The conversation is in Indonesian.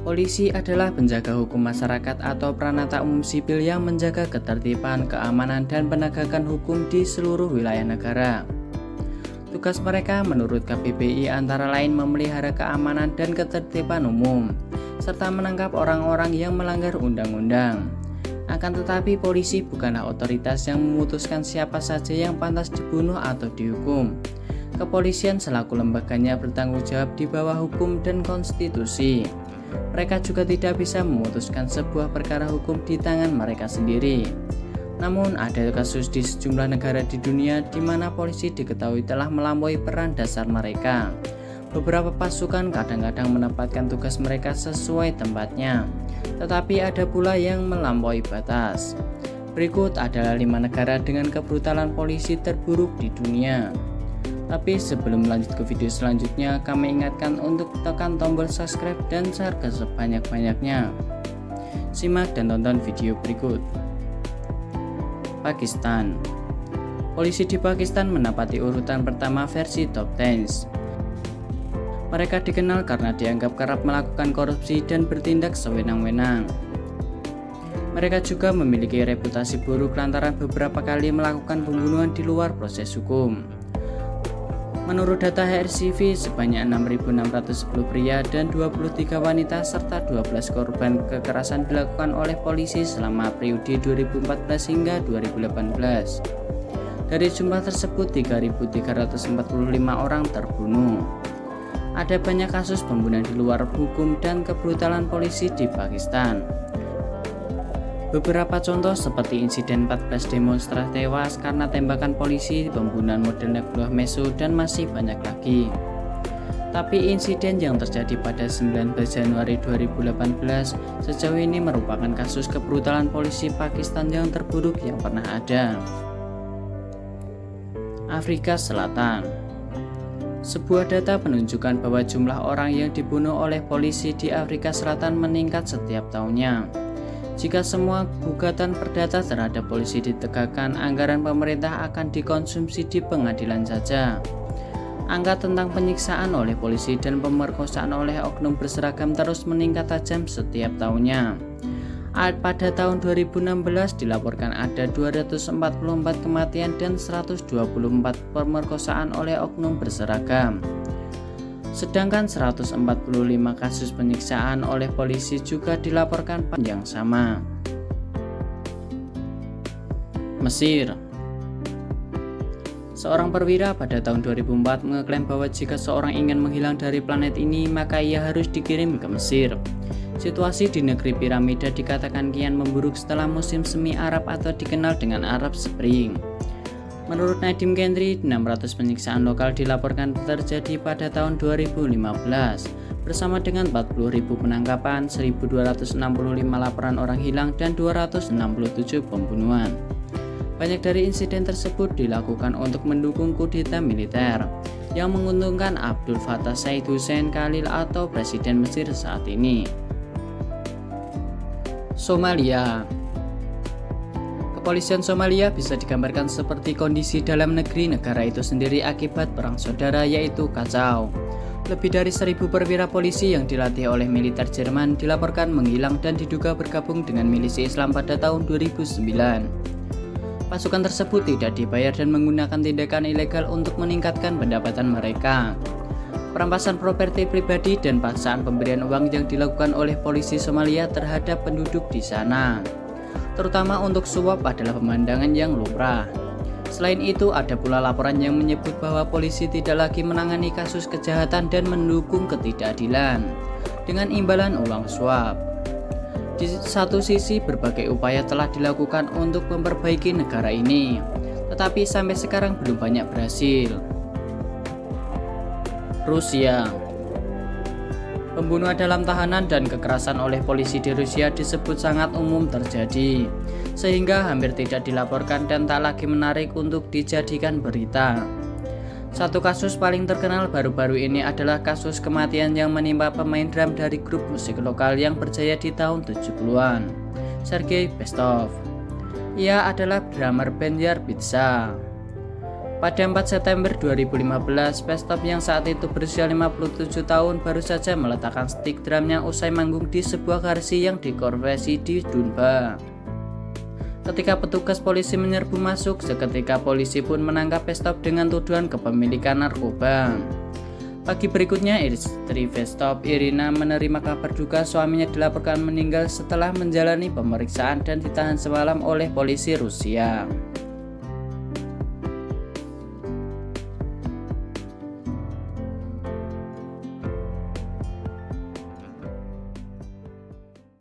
Polisi adalah penjaga hukum masyarakat atau peranata umum sipil yang menjaga ketertiban, keamanan, dan penegakan hukum di seluruh wilayah negara. Tugas mereka menurut KPPI antara lain memelihara keamanan dan ketertiban umum, serta menangkap orang-orang yang melanggar undang-undang. Akan tetapi polisi bukanlah otoritas yang memutuskan siapa saja yang pantas dibunuh atau dihukum. Kepolisian selaku lembaganya bertanggung jawab di bawah hukum dan konstitusi. Mereka juga tidak bisa memutuskan sebuah perkara hukum di tangan mereka sendiri. Namun ada kasus di sejumlah negara di dunia di mana polisi diketahui telah melampaui peran dasar mereka. Beberapa pasukan kadang-kadang menempatkan tugas mereka sesuai tempatnya, tetapi ada pula yang melampaui batas. Berikut adalah 5 negara dengan kebrutalan polisi terburuk di dunia. Tapi sebelum lanjut ke video selanjutnya, kami ingatkan untuk tekan tombol subscribe dan share ke sebanyak-banyaknya. Simak dan tonton video berikut. Pakistan. Polisi di Pakistan menapati urutan pertama versi top 10. Mereka dikenal karena dianggap kerap melakukan korupsi dan bertindak sewenang-wenang. Mereka juga memiliki reputasi buruk lantaran beberapa kali melakukan pembunuhan di luar proses hukum. Menurut data HRCV, sebanyak 6.610 pria dan 23 wanita serta 12 korban kekerasan dilakukan oleh polisi selama periode 2014 hingga 2018. Dari jumlah tersebut, 3.345 orang terbunuh. Ada banyak kasus pembunuhan di luar hukum dan kebrutalan polisi di Pakistan. Beberapa contoh seperti insiden 14 demonstran tewas karena tembakan polisi, pembunuhan model Nabluh Meso, dan masih banyak lagi. Tapi insiden yang terjadi pada 19 Januari 2018 sejauh ini merupakan kasus kebrutalan polisi Pakistan yang terburuk yang pernah ada. Afrika Selatan. Sebuah data menunjukkan bahwa jumlah orang yang dibunuh oleh polisi di Afrika Selatan meningkat setiap tahunnya. Jika semua gugatan perdata terhadap polisi ditegakkan, anggaran pemerintah akan dikonsumsi di pengadilan saja. Angka tentang penyiksaan oleh polisi dan pemerkosaan oleh oknum berseragam terus meningkat tajam setiap tahunnya. Pada tahun 2016 dilaporkan ada 244 kematian dan 124 pemerkosaan oleh oknum berseragam. Sedangkan 145 kasus penyiksaan oleh polisi juga dilaporkan pada yang sama. Mesir. Seorang perwira pada tahun 2004 mengeklaim bahwa jika seorang ingin menghilang dari planet ini, maka ia harus dikirim ke Mesir. Situasi di negeri piramida dikatakan kian memburuk setelah musim semi Arab atau dikenal dengan Arab Spring. Menurut Nadim Gentry, 600 penyiksaan lokal dilaporkan terjadi pada tahun 2015, bersama dengan 40.000 penangkapan, 1.265 laporan orang hilang, dan 267 pembunuhan. Banyak dari insiden tersebut dilakukan untuk mendukung kudeta militer yang menguntungkan Abdul Fattah Said Hussein Khalil atau Presiden Mesir saat ini. Somalia. Kepolisian Somalia bisa digambarkan seperti kondisi dalam negeri negara itu sendiri akibat perang saudara, yaitu kacau. Lebih dari 1.000 perwira polisi yang dilatih oleh militer Jerman dilaporkan menghilang dan diduga bergabung dengan milisi Islam pada tahun 2009. Pasukan tersebut tidak dibayar dan menggunakan tindakan ilegal untuk meningkatkan pendapatan mereka. Perampasan properti pribadi dan paksaan pemberian uang yang dilakukan oleh polisi Somalia terhadap penduduk di sana, terutama untuk suap, adalah pemandangan yang lumrah. Selain itu, ada pula laporan yang menyebut bahwa polisi tidak lagi menangani kasus kejahatan dan mendukung ketidakadilan dengan imbalan uang suap. Di satu sisi, berbagai upaya telah dilakukan untuk memperbaiki negara ini, tetapi sampai sekarang belum banyak berhasil. Rusia. Pembunuhan dalam tahanan dan kekerasan oleh polisi di Rusia disebut sangat umum terjadi, sehingga hampir tidak dilaporkan dan tak lagi menarik untuk dijadikan berita. Satu kasus paling terkenal baru-baru ini adalah kasus kematian yang menimpa pemain drum dari grup musik lokal yang berjaya di tahun 70-an, Sergei Bestov. Ia adalah drummer band Yarbitsa. Pada 4 September 2015, Pestop yang saat itu berusia 57 tahun baru saja meletakkan stick drumnya usai manggung di sebuah garasi yang dikonversi di Dunba. Ketika petugas polisi menyerbu masuk, seketika polisi pun menangkap Pestop dengan tuduhan kepemilikan narkoba. Pagi berikutnya, istri Pestop, Irina, menerima kabar duka suaminya dilaporkan meninggal setelah menjalani pemeriksaan dan ditahan semalam oleh polisi Rusia.